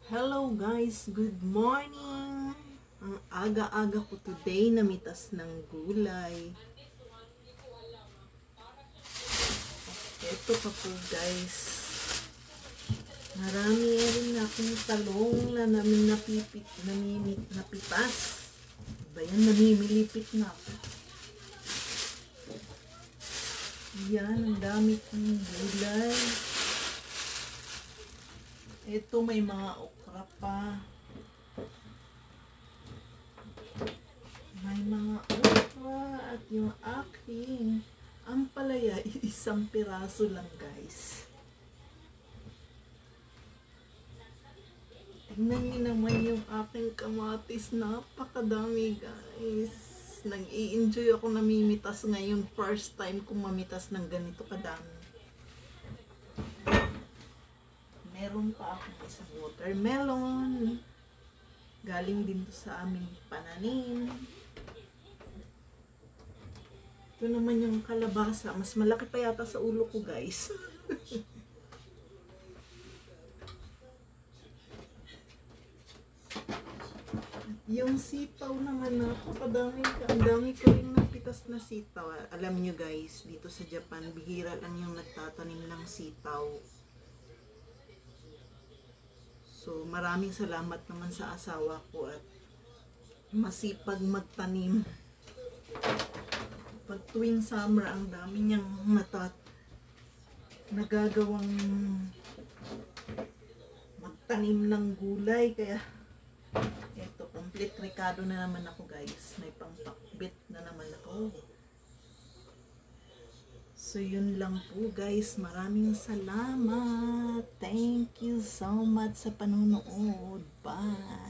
Hello guys, good morning! Ang aga-aga ko today, namitas ng gulay. Ito pa po guys. Marami rin na akong talong na namin napitas. Ba yan, namimilipit na ako. Yan, ang dami kong gulay. Ito may mga okra pa. May mga okra at yung aking ampalaya, isang piraso lang guys. Tingnan niyo naman yung aking kamatis, napakadami guys. Nag-i-enjoy ako namimitas ngayon, first time kong mamitas ng ganito kadami. Meron pa akong isang watermelon. Galing din to sa aming pananim. Ito naman yung kalabasa. Mas malaki pa yata sa ulo ko guys. Yung sitaw naman, napakadami. Ang dami ko rin napitas na sitaw. Alam nyo guys, dito sa Japan, bihira lang yung nagtatanim ng sitaw. So, maraming salamat naman sa asawa ko at masipag magtanim. Pag tuwing summer, ang dami niyang nagagawang magtanim ng gulay. Kaya, eto, complete rekado na naman ako guys. May pampakbit na naman ako. So, yun lang po guys. Maraming salamat. Thank you so much sa panonood. Bye!